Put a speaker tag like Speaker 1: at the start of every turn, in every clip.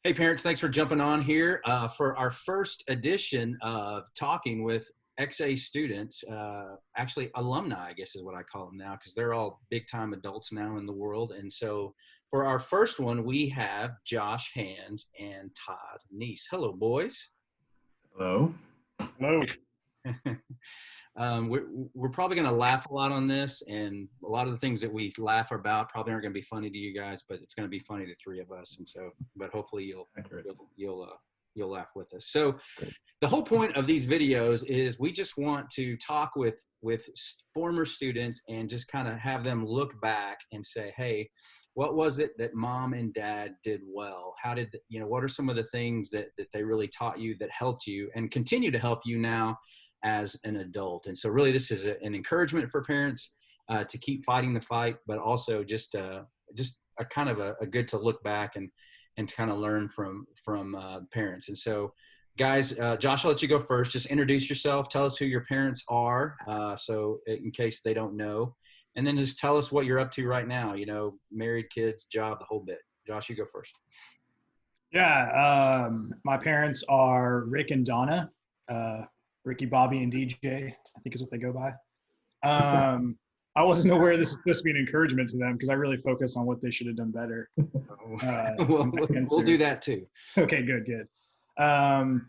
Speaker 1: Hey, parents, thanks for jumping on here for our first edition of Talking with XA students, actually alumni, I guess is what I call them now, because they're all big-time adults now in the world. And so for our first one, we have Josh Hands and Todd Neece. Hello, boys.
Speaker 2: Hello.
Speaker 3: Hello.
Speaker 1: We're probably going to laugh a lot on this, and a lot of the things that we laugh about probably aren't going to be funny to you guys, but it's going to be funny to three of us. And so, but hopefully you'll laugh with us. So the whole point of these videos is we just want to talk with former students and just kind of have them look back and say, hey, what was it that mom and dad did well? How did, what are some of the things that they really taught you that helped you and continue to help you now as an adult? And so really this is an encouragement for parents to keep fighting the fight, but also just a kind of a good to look back and kind of learn from parents. And so guys, Josh, I'll let you go first. Just introduce yourself. Tell us who your parents are. So in case they don't know, and then just tell us what you're up to right now, married, kids, job, the whole bit. Josh, you go first.
Speaker 3: Yeah, my parents are Rick and Donna, Ricky, Bobby, and DJ, I think is what they go by. I wasn't aware this was supposed to be an encouragement to them because I really focus on what they should have done better.
Speaker 1: We'll do that too.
Speaker 3: Okay, good. I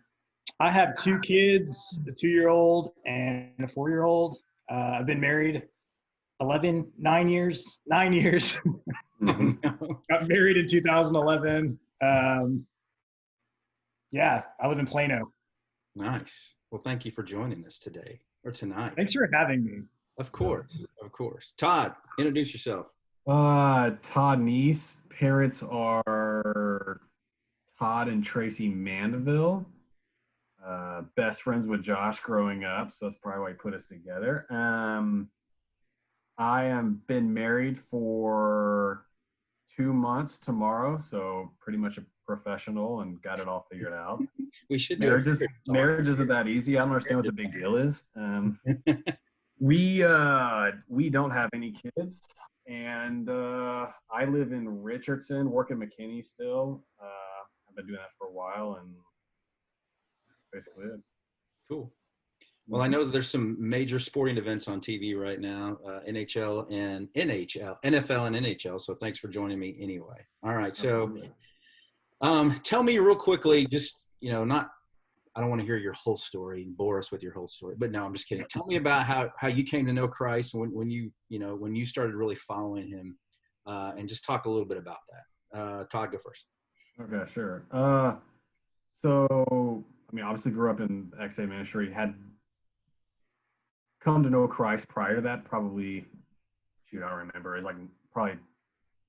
Speaker 3: have two kids, a 2-year-old and a 4-year-old. I've been married 9 years.
Speaker 1: Mm-hmm.
Speaker 3: Got married in 2011. Yeah, I live in Plano.
Speaker 1: Nice. Well, thank you for joining us today or tonight.
Speaker 3: Thanks for having me.
Speaker 1: Of course. Todd, introduce yourself.
Speaker 2: Todd Neece. Parents are Todd and Tracy Mandeville. Best friends with Josh growing up, so that's probably why he put us together. I am been married for 2 months tomorrow, so pretty much a professional and got it all figured out.
Speaker 1: We should
Speaker 2: marriage isn't that easy. I don't understand what the big deal is. We don't have any kids, and I live in Richardson, work at McKinney still. I've been doing that for a while, and basically it.
Speaker 1: Cool. Well, I know there's some major sporting events on TV right now, NFL and NHL. So thanks for joining me anyway. All right. So tell me real quickly, just, I don't want to hear your whole story and bore us with your whole story, but no, I'm just kidding. Tell me about how you came to know Christ when you started really following him, and just talk a little bit about that. Todd, go first.
Speaker 2: Okay, sure. So, obviously grew up in the XA ministry, had come to know Christ prior to that, probably, I don't remember. It was probably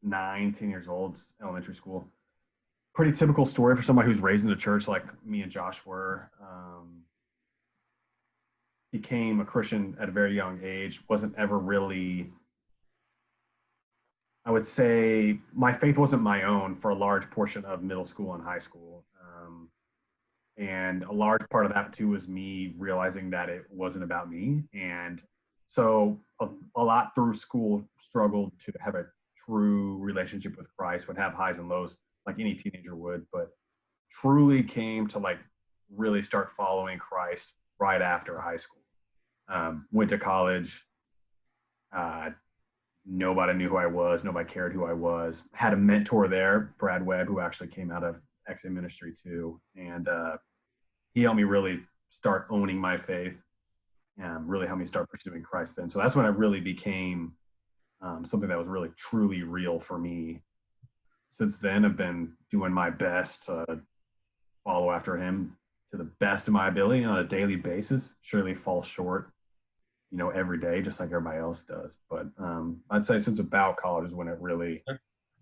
Speaker 2: 9-10 years old, elementary school. Pretty typical story for somebody who's raised in the church like me and Josh were. Became a Christian at a very young age, wasn't ever really, I would say my faith wasn't my own for a large portion of middle school and high school. And a large part of that too was me realizing that it wasn't about me. And so a lot through school struggled to have a true relationship with Christ, would have highs and lows like any teenager would, but truly came to really start following Christ right after high school. Went to college. Nobody knew who I was. Nobody cared who I was. Had a mentor there, Brad Webb, who actually came out of XA ministry too. And he helped me really start owning my faith and really helped me start pursuing Christ then. So that's when I really became something that was really truly real for me. Since then, I've been doing my best to follow after him to the best of my ability on a daily basis. Surely fall short, every day, just like everybody else does. But I'd say since about college is when it really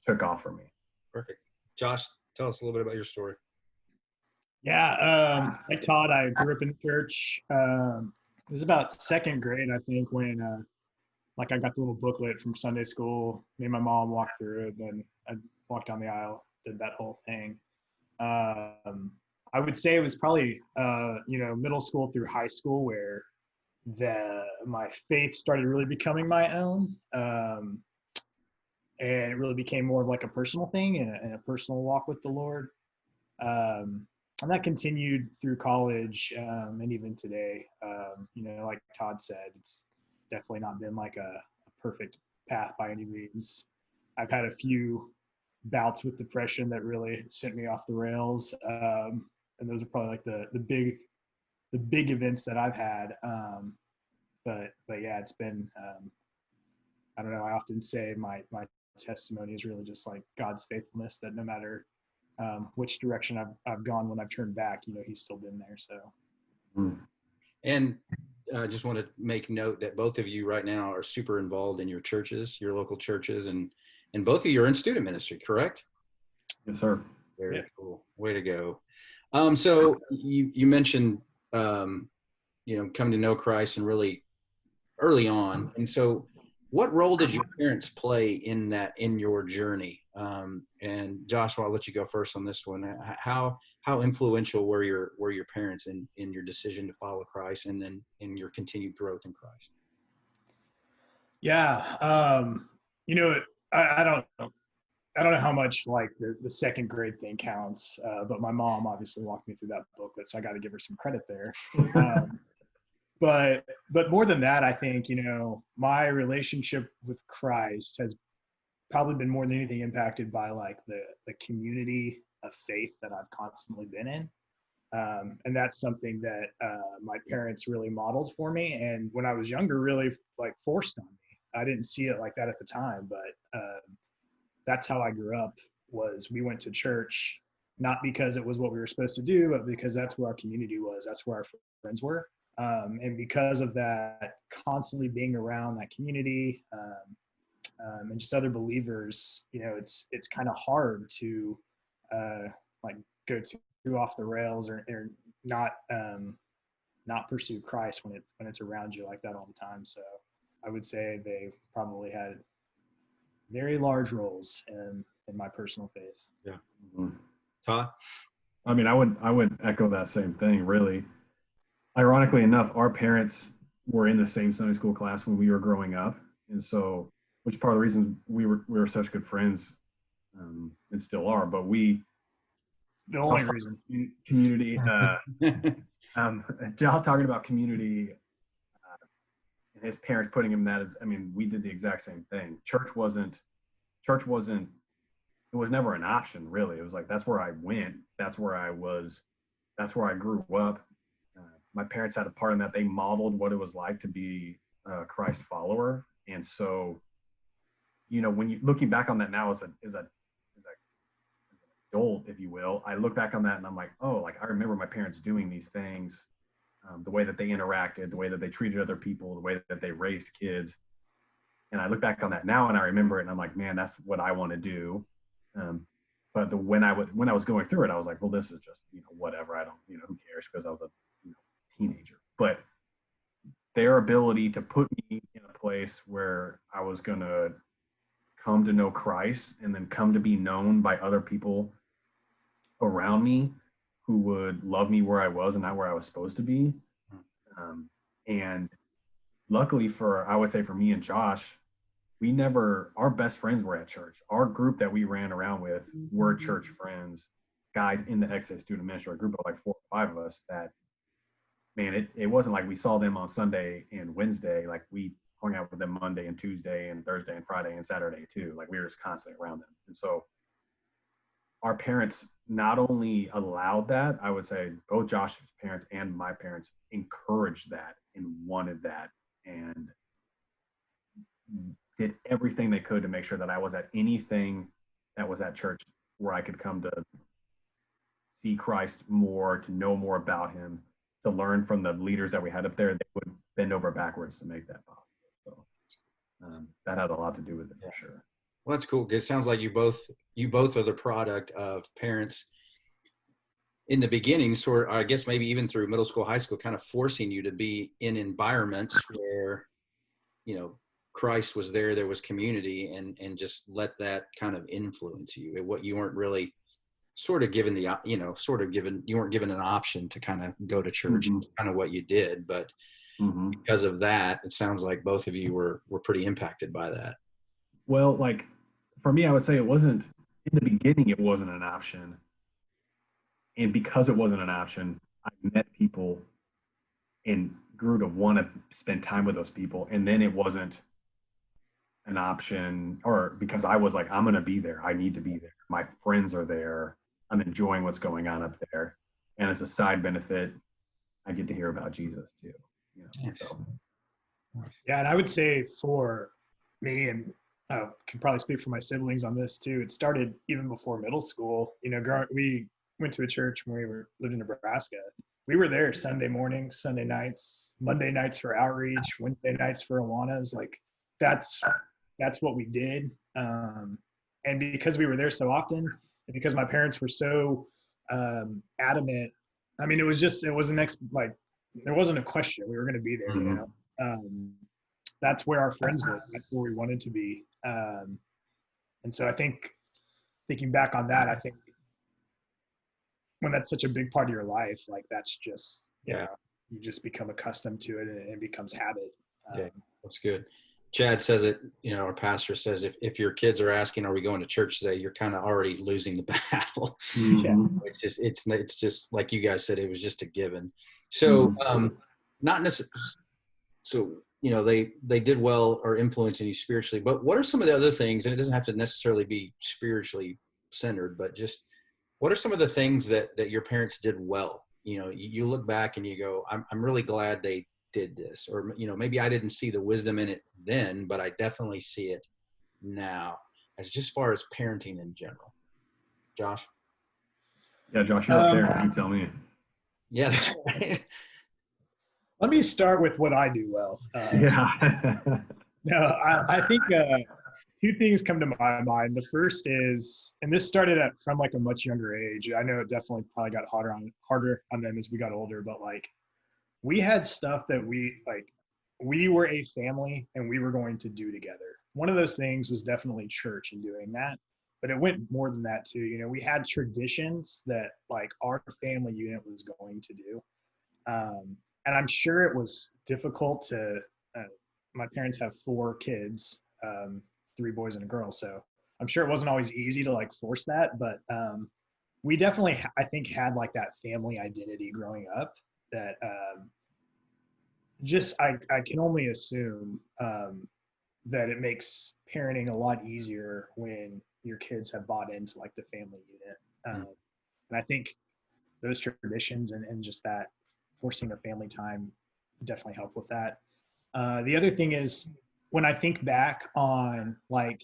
Speaker 2: took off for me.
Speaker 1: Perfect. Josh, tell us a little bit about your story.
Speaker 3: Yeah, like Todd, I grew up in the church. It was about second grade, I think, when I got the little booklet from Sunday school. Me and my mom walked through it, and I walked down the aisle, did that whole thing. I would say it was probably middle school through high school where my faith started really becoming my own, and it really became more of like a personal thing and a personal walk with the Lord. And that continued through college, and even today. Like Todd said, it's definitely not been like a perfect path by any means. I've had a few bouts with depression that really sent me off the rails, and those are probably like the big events that I've had. But yeah, it's been, I don't know. I often say my testimony is really just like God's faithfulness, that no matter which direction I've gone when I've turned back, he's still been there. So.
Speaker 1: And I just want to make note that both of you right now are super involved in your churches, your local churches, and both of you are in student ministry, correct?
Speaker 2: Yes, sir.
Speaker 1: Very cool. Way to go. So you mentioned, coming to know Christ and really early on. And so what role did your parents play in your journey? And Joshua, I'll let you go first on this one. How influential were your parents in your decision to follow Christ, and then in your continued growth in Christ?
Speaker 3: Yeah. I don't know how much like the second grade thing counts, but my mom obviously walked me through that booklet, so I got to give her some credit there. But more than that, I think, my relationship with Christ has probably been more than anything impacted by like the community of faith that I've constantly been in. And that's something that my parents really modeled for me. And when I was younger, really like forced on me. I didn't see it like that at the time, but that's how I grew up. Was we went to church, not because it was what we were supposed to do, but because that's where our community was. That's where our friends were. And because of that, constantly being around that community and just other believers, it's kind of hard to like go too off the rails or not pursue Christ when it's around you like that all the time. So I would say they probably had very large roles in my personal faith.
Speaker 1: Yeah. Todd?
Speaker 2: I mean, I would echo that same thing, really. Ironically enough, our parents were in the same Sunday school class when we were growing up. And so, which part of the reason we were such good friends, and still are, but
Speaker 3: the only reason.
Speaker 2: Community, Josh talking about community, and his parents putting him that as, I mean, we did the exact same thing. Church wasn't, it was never an option, really. It was like, that's where I went. That's where I was. That's where I grew up. My parents had a part in that. They modeled what it was like to be a Christ follower. And so, when you looking back on that now as an adult, if you will, I look back on that and I'm like, oh, like I remember my parents doing these things, the way that they interacted, the way that they treated other people, the way that they raised kids. And I look back on that now and I remember it and I'm like, man, that's what I want to do. But when I was going through it, I was like, well, this is just, whatever. I don't, who cares, because I was a teenager. But their ability to put me in a place where I was going to come to know Christ and then come to be known by other people around me who would love me where I was and not where I was supposed to be. And luckily I would say for me and Josh, our best friends were at church. Our group that we ran around with were church friends, guys in the XA student ministry, a group of like 4 or 5 of us that, man, it wasn't like we saw them on Sunday and Wednesday. Like we hung out with them Monday and Tuesday and Thursday and Friday and Saturday too. Like we were just constantly around them. And so our parents not only allowed that, I would say both Josh's parents and my parents encouraged that and wanted that and did everything they could to make sure that I was at anything that was at church where I could come to see Christ more, to know more about him, to learn from the leaders that we had up there. They would bend over backwards to make that possible. So that had a lot to do with it for sure.
Speaker 1: Well, that's cool. Because it sounds like you both are the product of parents in the beginning, sort of, I guess maybe even through middle school, high school, kind of forcing you to be in environments where, Christ was there, there was community, and just let that kind of influence you. And what you weren't really you weren't given an option to kind of go to church. It's kind of what you did. But because of that, it sounds like both of you were pretty impacted by that.
Speaker 2: Well, like for me, I would say it wasn't, in the beginning, it wasn't an option. And because it wasn't an option, I met people and grew to want to spend time with those people. And then it wasn't an option, or because I was like, I'm going to be there. I need to be there. My friends are there. I'm enjoying what's going on up there. And as a side benefit, I get to hear about Jesus too. You know,
Speaker 1: Nice.
Speaker 2: so.
Speaker 3: Yeah, and I would say for me, and I can probably speak for my siblings on this too, it started even before middle school. You know, we went to a church when lived in Nebraska. We were there Sunday mornings, Sunday nights, Monday nights for outreach, Wednesday nights for Awanas. Like that's what we did. And because we were there so often, and because my parents were so adamant, I mean, it was like there wasn't a question. We were going to be there, you know. That's where our friends were. That's where we wanted to be. And so I think thinking back on that, I think when that's such a big part of your life, like that's just, you know, you just become accustomed to it and it becomes habit.
Speaker 1: Yeah, that's good. Chad says it, you know, our pastor says, if your kids are asking, are we going to church today? You're kind of already losing the battle.
Speaker 3: Yeah.
Speaker 1: It's just like you guys said, it was just a given. So, not necessarily, so, you know, they did well or influencing you spiritually, but what are some of the other things, and it doesn't have to necessarily be spiritually centered, but just what are some of the things that your parents did well? You know, you look back and you go, I'm really glad they did this, or, you know, maybe I didn't see the wisdom in it then, but I definitely see it now, as just far as parenting in general. Josh?
Speaker 2: Yeah, Josh, you're up there. You tell me.
Speaker 1: Yeah, that's right.
Speaker 3: Let me start with what I do well. No, I think two things come to my mind. The first is, and this started from like a much younger age. I know it definitely probably got harder on them as we got older, but like we had stuff that we were a family and we were going to do together. One of those things was definitely church and doing that, but it went more than that too. You know, we had traditions that like our family unit was going to do. And I'm sure it was difficult to, my parents have 4 kids, 3 boys and a girl. So I'm sure it wasn't always easy to like force that, but we definitely, I think, had like that family identity growing up that I can only assume that it makes parenting a lot easier when your kids have bought into like the family unit. And I think those traditions and just that forcing the family time definitely help with that. The other thing is when I think back on like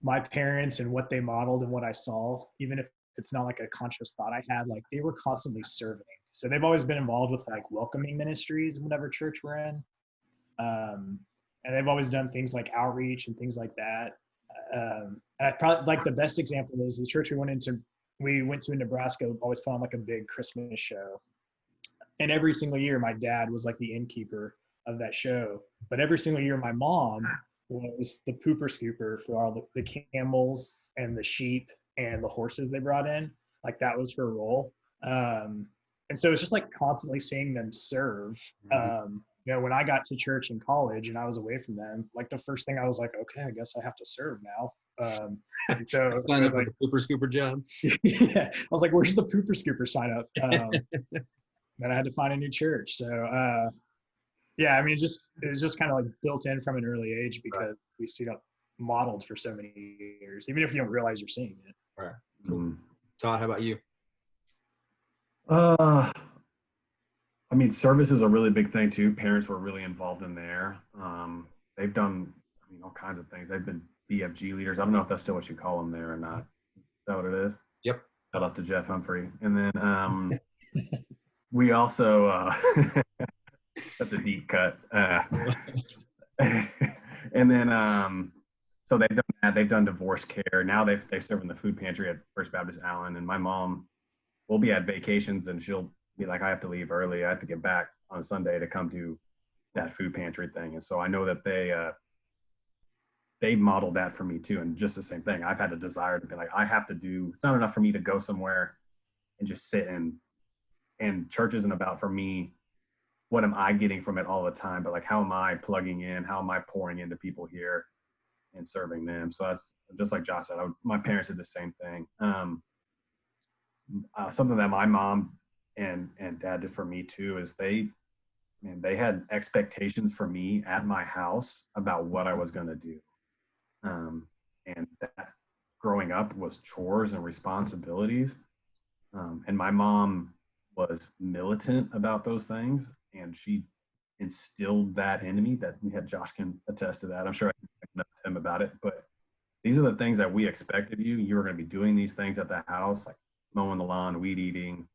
Speaker 3: my parents and what they modeled and what I saw, even if it's not like a conscious thought I had, like they were constantly serving. So they've always been involved with like welcoming ministries in whatever church we're in. And they've always done things like outreach and things like that. And I probably like the best example is the church we went to in Nebraska, always put on like a big Christmas show. And every single year my dad was like the innkeeper of that show. But every single year my mom was the pooper scooper for all the camels and the sheep and the horses they brought in. Like that was her role. And so it's just like constantly seeing them serve. You know, when I got to church in college and I was away from them, like the first thing I was like, okay, I guess I have to serve now. And so
Speaker 1: Sign up for the pooper scooper job.
Speaker 3: Yeah, I was like, where's the pooper scooper sign up? Then I had to find a new church. So yeah, I mean, it was just kind of like built in from an early age because we see it modeled for so many years, even if you don't realize you're seeing it.
Speaker 1: Right. Cool. Todd, how about you?
Speaker 2: I mean, service is a really big thing too. Parents were really involved in there. They've done, I mean, all kinds of things. They've been BFG leaders. I don't know if that's still what you call them there or not. Is that what it is?
Speaker 1: Yep.
Speaker 2: Shout out to Jeff Humphrey. And then we also, that's a deep cut. And then, so they've done that. They've done divorce care. Now they serve in the food pantry at First Baptist Allen. And my mom will be at vacations and she'll be like, I have to leave early. I have to get back on Sunday to come to that food pantry thing. And so I know that they modeled that for me too. And just the same thing. I've had a desire to be like, I have to do, it's not enough for me to go somewhere and just sit and church isn't about, for me, what am I getting from it all the time, but like, how am I plugging in? How am I pouring into people here and serving them? So that's just like Josh said, my parents did the same thing. something that my mom and dad did for me too is they had expectations for me at my house about what I was going to do. And that growing up was chores and responsibilities. And my mom was militant about those things, and she instilled that in me. That we had Josh can attest to that. I'm sure I can know him about it, but these are the things that we expect of you. You were going to be doing these things at the house, like mowing the lawn, weed eating,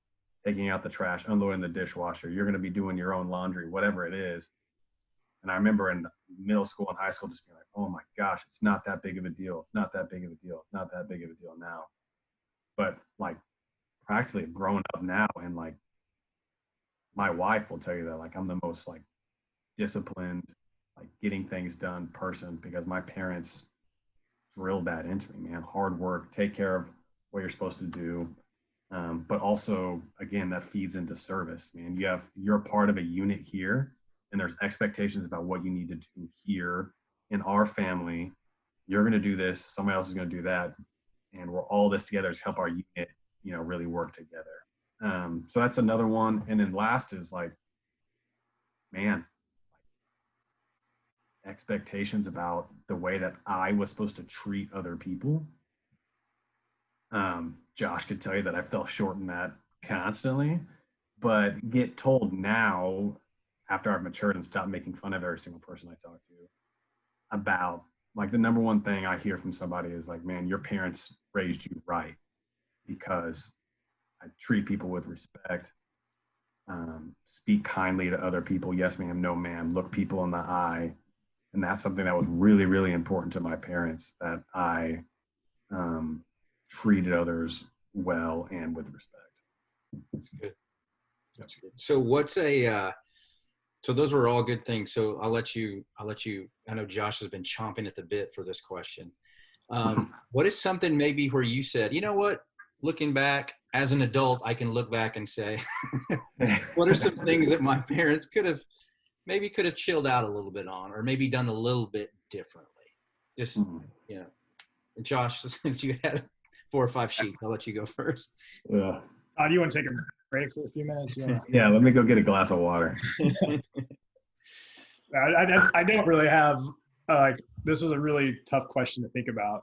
Speaker 2: taking out the trash, unloading the dishwasher. You're going to be doing your own laundry, whatever it is. And I remember in middle school and high school just being like, oh my gosh, it's not that big of a deal. It's not that big of a deal. It's not that big of a deal now. But like practically grown up now, and like my wife will tell you that like I'm the most like disciplined, like getting things done person, because my parents drilled that into me, man. Hard work, take care of what you're supposed to do. But also, again, that feeds into service, man. You're a part of a unit here, and there's expectations about what you need to do here in our family. You're going to do this, somebody else is going to do that, and we're all this together to help our unit, really work together. So that's another one. And then last is like, man, expectations about the way that I was supposed to treat other people. Josh could tell you that I fell short in that constantly, but get told now, after I've matured and stopped making fun of every single person I talk to, about like the number one thing I hear from somebody is like, man, your parents raised you right, because I treat people with respect, speak kindly to other people. Yes, ma'am, no, ma'am, look people in the eye. And that's something that was really, really important to my parents, that I treated others well and with respect.
Speaker 1: That's good. That's good. So so those were all good things. So I'll let you, I know Josh has been chomping at the bit for this question. What is something maybe where you said, you know what, looking back as an adult, I can look back and say, what are some things that my parents could have chilled out a little bit on, or maybe done a little bit differently? Just, Josh, since you had 4 or 5 sheets, I'll let you go first.
Speaker 2: Yeah.
Speaker 3: Do you want to take a break for a few minutes?
Speaker 2: Yeah, let me go get a glass of water.
Speaker 3: I don't really have, this was a really tough question to think about.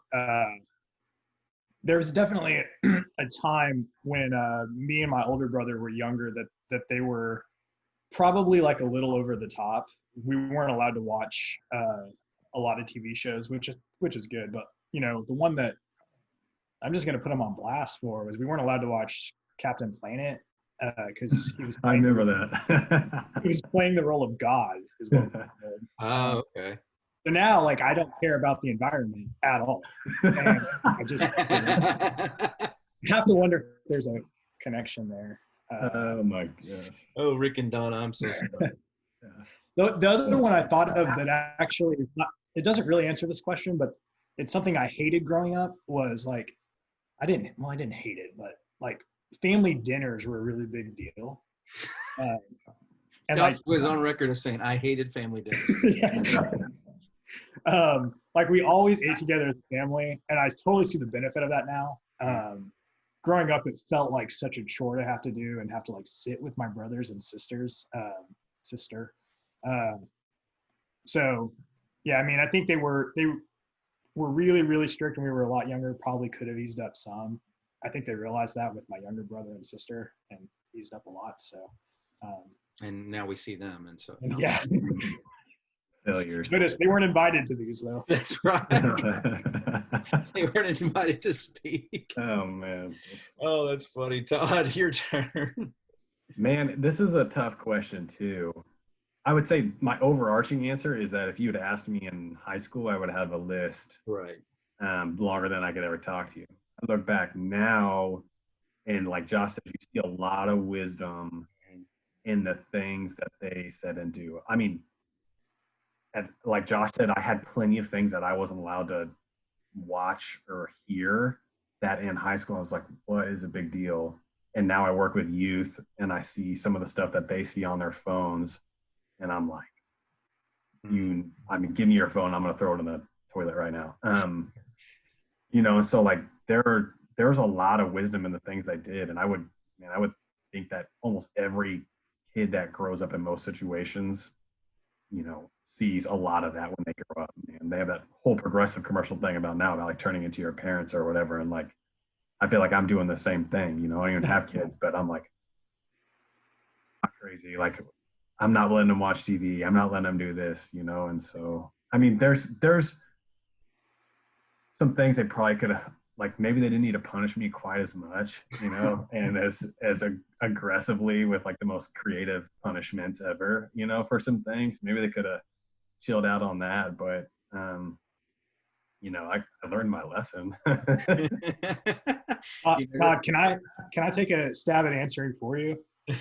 Speaker 3: There was definitely a time when me and my older brother were younger that they were probably like a little over the top. We weren't allowed to watch a lot of TV shows, which is good. But the one that I'm just gonna put him on blast for was we weren't allowed to watch Captain Planet because he was.
Speaker 2: I remember that.
Speaker 3: He was playing the role of God. Is what
Speaker 1: Oh, okay.
Speaker 3: So now, like, I don't care about the environment at all. And I just have to wonder if there's a connection there.
Speaker 2: Oh my gosh.
Speaker 1: Oh, Rick and Donna, I'm so sorry.
Speaker 3: The other one I thought of that actually is not, it doesn't really answer this question, but it's something I hated growing up, was like, I didn't hate it, but like family dinners were a really big deal. And
Speaker 1: Josh was on record as saying, I hated family dinners.
Speaker 3: Like we always ate together as a family, and I totally see the benefit of that now. Growing up, it felt like such a chore to have to do and have to like sit with my brothers and sisters, sister. So yeah, I mean, I think they were really, really strict when we were a lot younger, probably could have eased up some. I think they realized that with my younger brother and sister, and eased up a lot. So,
Speaker 1: and now we see them. And so,
Speaker 3: yeah.
Speaker 2: Failures.
Speaker 3: But they weren't invited to these, though.
Speaker 1: That's right. They weren't invited to speak.
Speaker 2: Oh, man.
Speaker 1: Oh, that's funny. Todd, your turn.
Speaker 2: Man, this is a tough question, too. I would say my overarching answer is that if you had asked me in high school, I would have a list
Speaker 1: Right.
Speaker 2: Longer than I could ever talk to you. I look back now, and like Josh said, you see a lot of wisdom in the things that they said and do. I mean, like Josh said, I had plenty of things that I wasn't allowed to watch or hear, that in high school I was like, what is a big deal? And now I work with youth, and I see some of the stuff that they see on their phones, and I'm like, give me your phone, I'm gonna throw it in the toilet right now. So like there there was a lot of wisdom in the things I did. And I would think that almost every kid that grows up in most situations, sees a lot of that when they grow up. And they have that whole progressive commercial thing about like turning into your parents or whatever. And like, I feel like I'm doing the same thing. I don't even have kids, but I'm like, not crazy. Like, I'm not letting them watch TV. I'm not letting them do this, And so, I mean, there's some things they probably could have, like, maybe they didn't need to punish me quite as much, and as aggressively with like the most creative punishments ever, for some things. Maybe they could have chilled out on that, but I learned my lesson.
Speaker 3: Todd, can I take a stab at answering for you?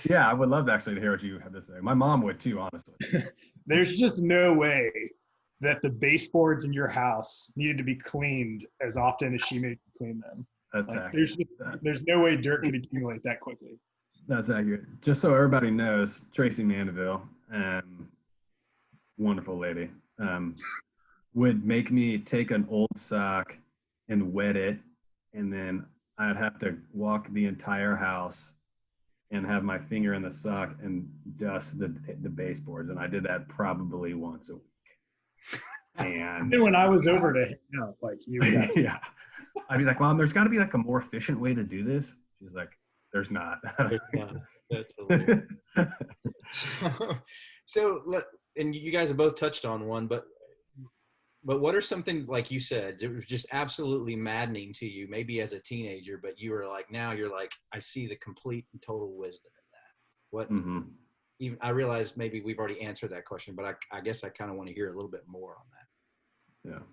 Speaker 2: Yeah, I would love actually to hear what you have to say. My mom would too, honestly.
Speaker 3: There's just no way that the baseboards in your house needed to be cleaned as often as she made you clean them.
Speaker 2: That's
Speaker 3: like,
Speaker 2: accurate.
Speaker 3: There's no way dirt could accumulate that quickly.
Speaker 2: That's accurate. Just so everybody knows, Tracy Mandeville, wonderful lady, would make me take an old sock and wet it, and then I'd have to walk the entire house and have my finger in the sock and dust the baseboards. And I did that probably once a week. And
Speaker 3: when I was over to hang out, like you
Speaker 2: yeah. I'd be like, Mom, there's got to be like a more efficient way to do this. She's like, there's not.
Speaker 1: That's hilarious. So, and you guys have both touched on one, but what are something, like you said, it was just absolutely maddening to you, maybe as a teenager, but you were like, now you're like, I see the complete and total wisdom in that. What, even, I realize maybe we've already answered that question, but I guess I kind of want to hear a little bit more on that.
Speaker 2: Yeah.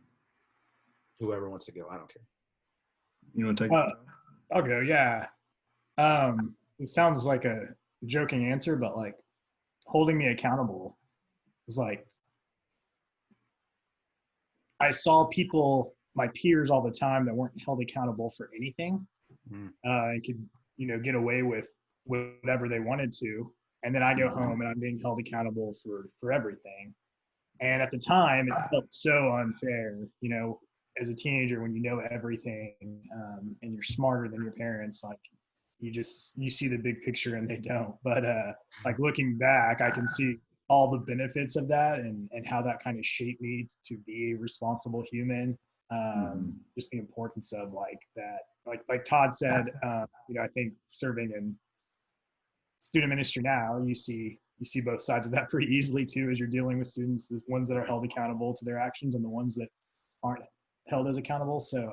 Speaker 1: Whoever wants to go, I don't care.
Speaker 2: You want to take it?
Speaker 3: I'll go, yeah. It sounds like a joking answer, but like holding me accountable is like, I saw people, my peers all the time, that weren't held accountable for anything, and could, get away with whatever they wanted to. And then I go home and I'm being held accountable for everything. And at the time, it felt so unfair, as a teenager, when you know everything, and you're smarter than your parents, like you see the big picture and they don't. But like looking back, I can see all the benefits of that and how that kind of shaped me to be a responsible human. Just the importance of like that, like Todd said, I think serving in student ministry now, you see both sides of that pretty easily too, as you're dealing with students, the ones that are held accountable to their actions and the ones that aren't held as accountable. So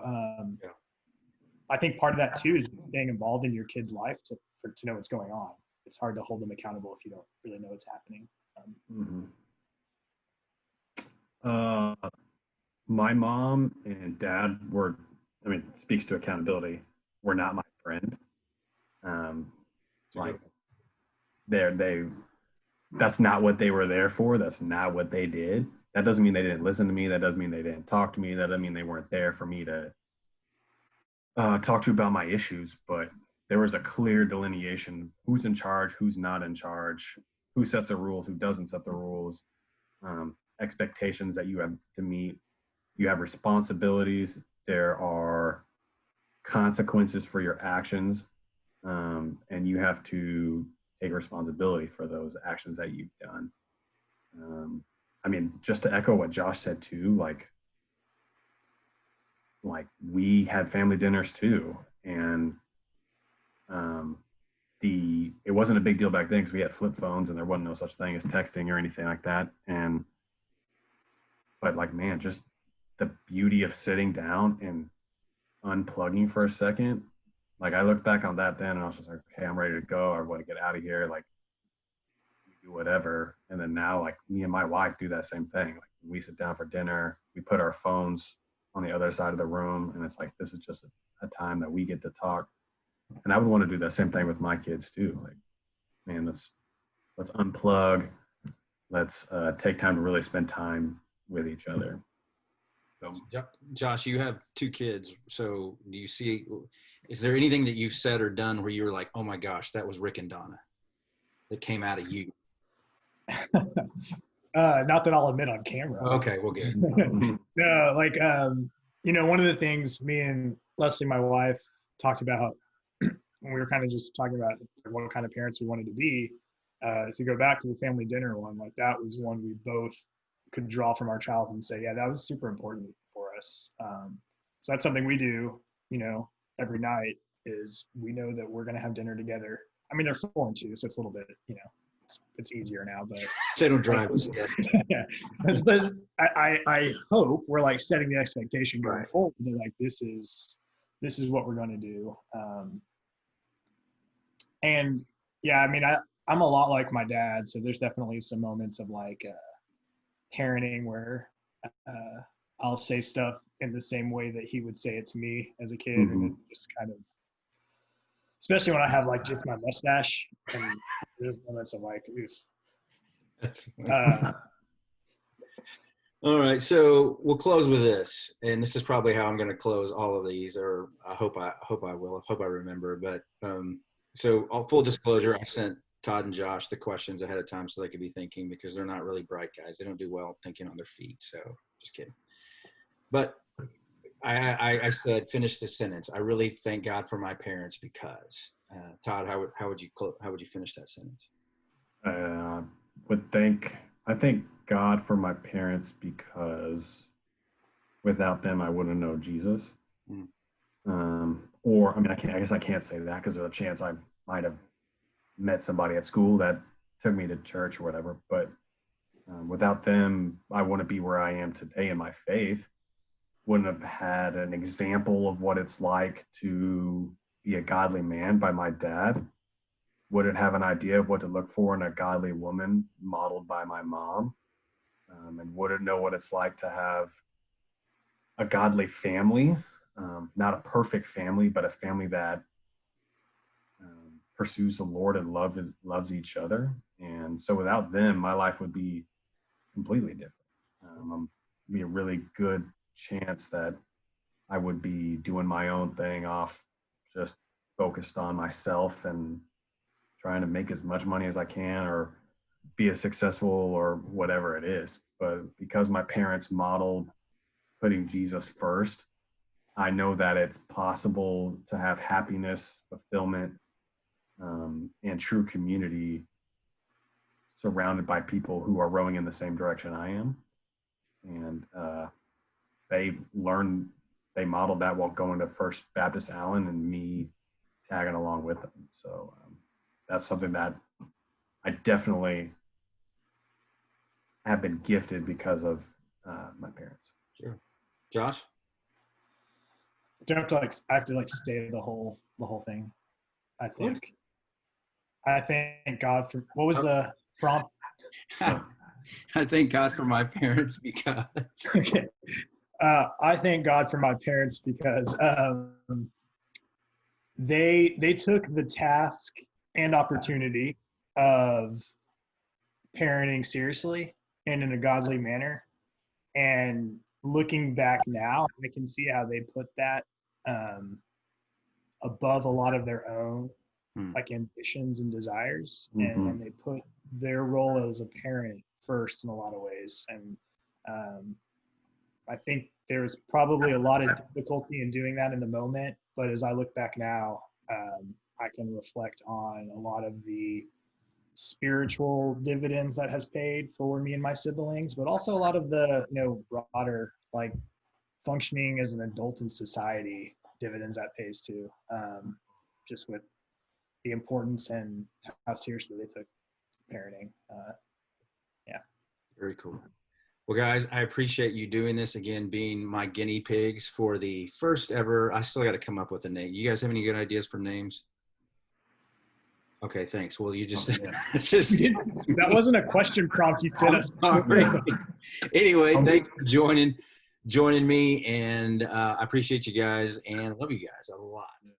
Speaker 3: I think part of that too is staying involved in your kid's life to know what's going on. It's hard to hold them accountable if you don't really know what's happening.
Speaker 2: My mom and dad speaks to accountability, were not my friend. Like that's not what they were there for. That's not what they did. That doesn't mean they didn't listen to me. That doesn't mean they didn't talk to me. That doesn't mean they weren't there for me to talk to about my issues. But there was a clear delineation: who's in charge, who's not in charge, who sets the rules, who doesn't set the rules, expectations that you have to meet. You have responsibilities. There are consequences for your actions, and you have to take responsibility for those actions that you've done. Just to echo what Josh said too, like we had family dinners too, and it wasn't a big deal back then because we had flip phones and there wasn't no such thing as texting or anything like that. But like, man, just the beauty of sitting down and unplugging for a second. Like, I look back on that then and I was just like, hey, I'm ready to go. I want to get out of here. Like, do whatever. And then now, like, me and my wife do that same thing. Like, we sit down for dinner, we put our phones on the other side of the room, and it's like, this is just a time that we get to talk. And I would want to do that same thing with my kids too. Like, man, let's unplug. Let's take time to really spend time with each other. So,
Speaker 1: Josh, you have 2 kids. So is there anything that you've said or done where you were like, oh my gosh, that was Rick and Donna that came out of you?
Speaker 3: Not that I'll admit on camera.
Speaker 1: Okay, well, good.
Speaker 3: No, like, one of the things me and Leslie, my wife, talked about when we were kind of just talking about what kind of parents we wanted to be. To go back to the family dinner one, like that was one we both could draw from our childhood and say, yeah, that was super important for us. So that's something we do, every night is we know that we're going to have dinner together. I mean, they're 4 and 2, so it's a little bit, it's easier now, but
Speaker 1: They don't drive us yet.
Speaker 3: yeah. But I hope we're like setting the expectation going
Speaker 2: Right.
Speaker 3: forward. They're like, this is what we're going to do. And yeah, I mean, I'm a lot like my dad, so there's definitely some moments of like parenting where I'll say stuff in the same way that he would say it to me as a kid, and it just kind of, especially when I have like just my mustache, and there's moments of like, oof.
Speaker 1: That's all right, so we'll close with this, and this is probably how I'm going to close all of these, or I hope I will. I hope I remember. But so, full disclosure, I sent Todd and Josh the questions ahead of time so they could be thinking, because they're not really bright guys. They don't do well thinking on their feet. So, just kidding. But I said, finish this sentence. I really thank God for my parents because. Todd, how would you finish that sentence?
Speaker 2: I thank God for my parents because without them, I wouldn't know Jesus. Or, I mean, I guess I can't say that because there's a chance I might have met somebody at school that took me to church or whatever. But without them, I wouldn't be where I am today in my faith. Wouldn't have had an example of what it's like to be a godly man by my dad. Wouldn't have an idea of what to look for in a godly woman modeled by my mom. And wouldn't know what it's like to have a godly family, not a perfect family, but a family that pursues the Lord and loves each other. And so without them, my life would be completely different. Be a really good chance that I would be doing my own thing off, just focused on myself and trying to make as much money as I can or be as successful or whatever it is. But because my parents modeled putting Jesus first, I know that it's possible to have happiness, fulfillment, and true community surrounded by people who are rowing in the same direction I am. And they modeled that while going to First FBCALLEN and me tagging along with them. So that's something that I definitely have been gifted because of my parents.
Speaker 1: Sure. Josh?
Speaker 3: I have to say the whole thing. I thank God for, what was the prompt?
Speaker 1: I thank God for my parents because.
Speaker 3: Okay. I thank God for my parents because they took the task and opportunity of parenting seriously and in a godly manner. And looking back now, I can see how they put that above a lot of their own like ambitions and desires, and they put their role as a parent first in a lot of ways. And I think there was probably a lot of difficulty in doing that in the moment, but as I look back now, I can reflect on a lot of the spiritual dividends that has paid for me and my siblings, but also a lot of the broader like functioning as an adult in society dividends that pays too, just with the importance and how seriously they took parenting. Yeah.
Speaker 1: Very cool. Well, guys, I appreciate you doing this again, being my guinea pigs for the first ever. I still got to come up with a name. You guys have any good ideas for names? Okay, thanks. Well, you just,
Speaker 3: that wasn't a question prompt you sent us.
Speaker 1: Anyway, thanks for joining me, and I appreciate you guys, and love you guys a lot.